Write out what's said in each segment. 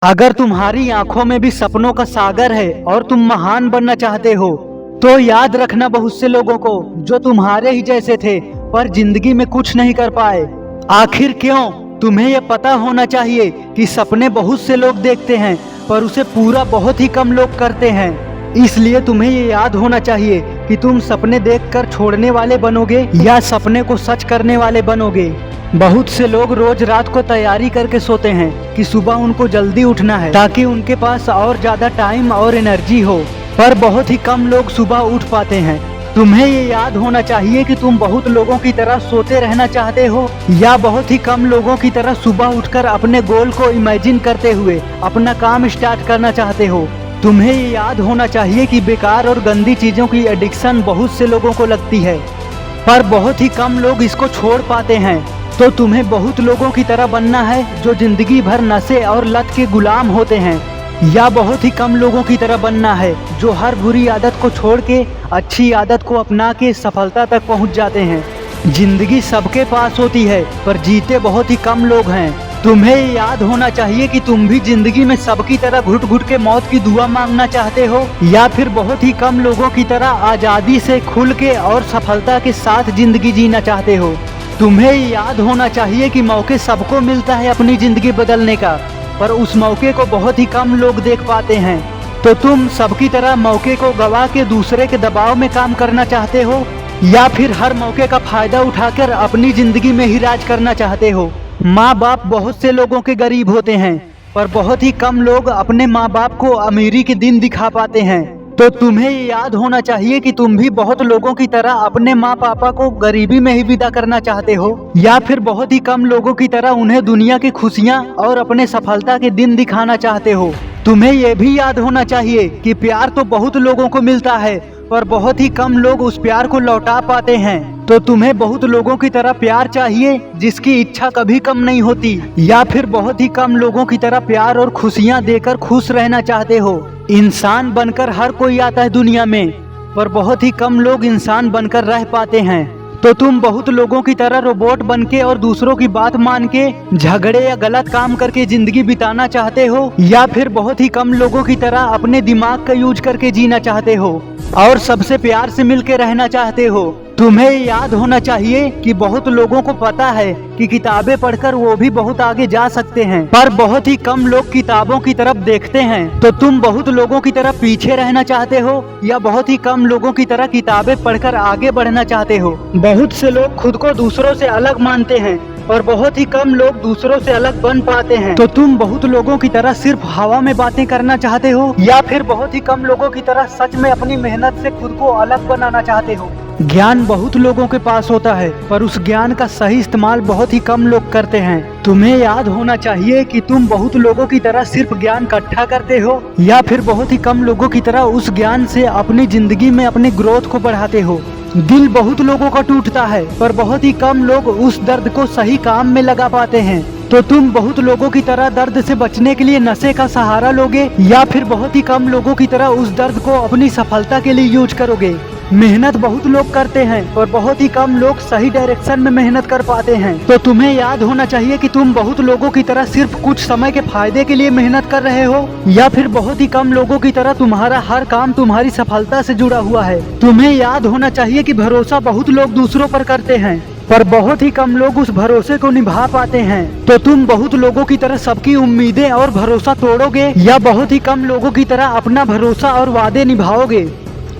अगर तुम्हारी आंखों में भी सपनों का सागर है और तुम महान बनना चाहते हो तो याद रखना बहुत से लोगों को जो तुम्हारे ही जैसे थे पर जिंदगी में कुछ नहीं कर पाए। आखिर क्यों? तुम्हें यह पता होना चाहिए कि सपने बहुत से लोग देखते हैं पर उसे पूरा बहुत ही कम लोग करते हैं। इसलिए तुम्हें ये याद होना चाहिए कि तुम सपने देखकर छोड़ने वाले बनोगे या सपने को सच करने वाले बनोगे। बहुत से लोग रोज रात को तैयारी करके सोते हैं कि सुबह उनको जल्दी उठना है ताकि उनके पास और ज्यादा टाइम और एनर्जी हो, पर बहुत ही कम लोग सुबह उठ पाते हैं। तुम्हें ये याद होना चाहिए कि तुम बहुत लोगों की तरह सोते रहना चाहते हो या बहुत ही कम लोगों की तरह सुबह उठकर अपने गोल को इमेजिन करते हुए अपना काम स्टार्ट करना चाहते हो। तुम्हें ये याद होना चाहिए कि बेकार और गंदी चीजों की एडिक्शन बहुत से लोगों को लगती है पर बहुत ही कम लोग इसको छोड़ पाते हैं। तो तुम्हें बहुत लोगों की तरह बनना है जो जिंदगी भर नशे और लत के गुलाम होते हैं, या बहुत ही कम लोगों की तरह बनना है जो हर बुरी आदत को छोड़ के अच्छी आदत को अपना के सफलता तक पहुंच जाते हैं। जिंदगी सबके पास होती है पर जीते बहुत ही कम लोग हैं। तुम्हें याद होना चाहिए कि तुम भी जिंदगी में सबकी तरह घुट घुट के मौत की दुआ मांगना चाहते हो या फिर बहुत ही कम लोगों की तरह आजादी से खुल के और सफलता के साथ जिंदगी जीना चाहते हो। तुम्हें याद होना चाहिए कि मौके सबको मिलता है अपनी जिंदगी बदलने का, पर उस मौके को बहुत ही कम लोग देख पाते हैं। तो तुम सबकी तरह मौके को गवा के दूसरे के दबाव में काम करना चाहते हो या फिर हर मौके का फायदा उठाकर अपनी जिंदगी में ही राज करना चाहते हो। माँ बाप बहुत से लोगों के गरीब होते हैं पर बहुत ही कम लोग अपने माँ बाप को अमीरी के दिन दिखा पाते हैं। तो तुम्हें याद होना चाहिए कि तुम भी बहुत लोगों की तरह अपने माँ पापा को गरीबी में ही विदा करना चाहते हो या फिर बहुत ही कम लोगों की तरह उन्हें दुनिया की खुशियाँ और अपने सफलता के दिन दिखाना चाहते हो। तुम्हें यह भी याद होना चाहिए कि प्यार तो बहुत लोगों को मिलता है पर बहुत ही कम लोग उस प्यार को लौटा पाते हैं। तो तुम्हें बहुत लोगों की तरह प्यार चाहिए जिसकी इच्छा कभी कम नहीं होती, या फिर बहुत ही कम लोगों की तरह प्यार और खुशियाँ देकर खुश रहना चाहते हो। इंसान बनकर हर कोई आता है दुनिया में पर बहुत ही कम लोग इंसान बनकर रह पाते हैं। तो तुम बहुत लोगों की तरह रोबोट बनके और दूसरों की बात मान के झगड़े या गलत काम करके जिंदगी बिताना चाहते हो या फिर बहुत ही कम लोगों की तरह अपने दिमाग का यूज करके जीना चाहते हो और सबसे प्यार से मिलके रहना चाहते हो। तुम्हें याद होना चाहिए कि बहुत लोगों को पता है कि किताबें पढ़कर वो भी बहुत आगे जा सकते हैं पर बहुत ही कम लोग किताबों की तरफ देखते हैं। तो तुम बहुत लोगों की तरह पीछे रहना चाहते हो या बहुत ही कम लोगों की तरह किताबें पढ़कर आगे बढ़ना चाहते हो। बहुत से लोग खुद को दूसरों से अलग मानते हैं और बहुत ही कम लोग दूसरों से अलग बन पाते हैं। तो तुम बहुत लोगों की तरह सिर्फ हवा में बातें करना चाहते हो या फिर बहुत ही कम लोगों की तरह सच में अपनी मेहनत से खुद को अलग बनाना चाहते हो। ज्ञान बहुत लोगों के पास होता है पर उस ज्ञान का सही इस्तेमाल बहुत ही कम लोग करते हैं। तुम्हें याद होना चाहिए कि तुम बहुत लोगों की तरह सिर्फ ज्ञान इकट्ठा करते हो या फिर बहुत ही कम लोगों की तरह उस ज्ञान से अपनी जिंदगी में अपने ग्रोथ को बढ़ाते हो। दिल बहुत लोगों का टूटता है पर बहुत ही कम लोग उस दर्द को सही काम में लगा पाते हैं। तो तुम बहुत लोगों की तरह दर्द से बचने के लिए नशे का सहारा लोगे या फिर बहुत ही कम लोगों की तरह उस दर्द को अपनी सफलता के लिए यूज करोगे। मेहनत बहुत लोग करते हैं और बहुत ही कम लोग सही डायरेक्शन में मेहनत कर पाते हैं। तो तुम्हें याद होना चाहिए कि तुम बहुत लोगों की तरह सिर्फ कुछ समय के फायदे के लिए मेहनत कर रहे हो या फिर बहुत ही कम लोगों की तरह तुम्हारा हर काम तुम्हारी सफलता से जुड़ा हुआ है। तुम्हें याद होना चाहिए कि भरोसा बहुत लोग दूसरों पर करते हैं पर बहुत ही कम लोग उस भरोसे को निभा पाते हैं। तो तुम बहुत लोगों की तरह सबकी उम्मीदें और भरोसा तोड़ोगे या बहुत ही कम लोगों की तरह अपना भरोसा और वादे निभाओगे।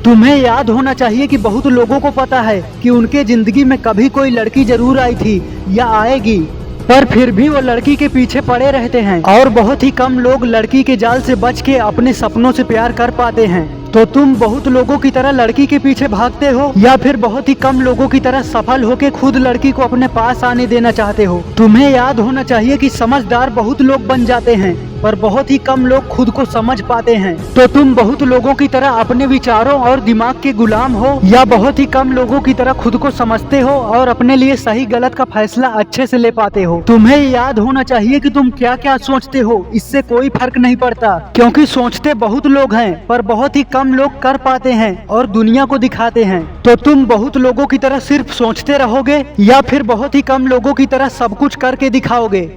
तुम्हें याद होना चाहिए कि बहुत लोगों को पता है कि उनके जिंदगी में कभी कोई लड़की जरूर आई थी या आएगी पर फिर भी वो लड़की के पीछे पड़े रहते हैं और बहुत ही कम लोग लड़की के जाल से बच के अपने सपनों से प्यार कर पाते हैं। तो तुम बहुत लोगों की तरह लड़की के पीछे भागते हो या फिर बहुत ही कम लोगों की तरह सफल होके खुद लड़की को अपने पास आने देना चाहते हो। तुम्हें याद होना चाहिए कि समझदार बहुत लोग बन जाते हैं पर बहुत ही कम लोग खुद को समझ पाते हैं। तो तुम बहुत लोगों की तरह अपने विचारों और दिमाग के गुलाम हो या बहुत ही कम लोगों की तरह खुद को समझते हो और अपने लिए सही गलत का फैसला अच्छे से ले पाते हो। तुम्हें याद होना चाहिए कि तुम क्या क्या सोचते हो इससे कोई फर्क नहीं पड़ता क्योंकि सोचते बहुत लोग हैं पर बहुत ही कम लोग कर पाते हैं और दुनिया को दिखाते हैं। तो तुम बहुत लोगों की तरह सिर्फ सोचते रहोगे या फिर बहुत ही कम लोगों की तरह सब कुछ करके दिखाओगे।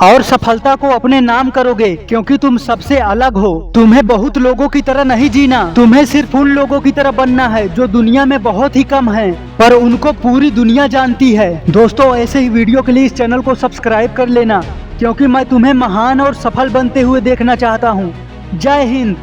और सफलता को अपने नाम करोगे, क्योंकि तुम सबसे अलग हो। तुम्हें बहुत लोगों की तरह नहीं जीना, तुम्हें सिर्फ उन लोगों की तरह बनना है जो दुनिया में बहुत ही कम हैं, पर उनको पूरी दुनिया जानती है। दोस्तों, ऐसे ही वीडियो के लिए इस चैनल को सब्सक्राइब कर लेना, क्योंकि मैं तुम्हें महान और सफल बनते हुए देखना चाहता हूँ। जय हिंद।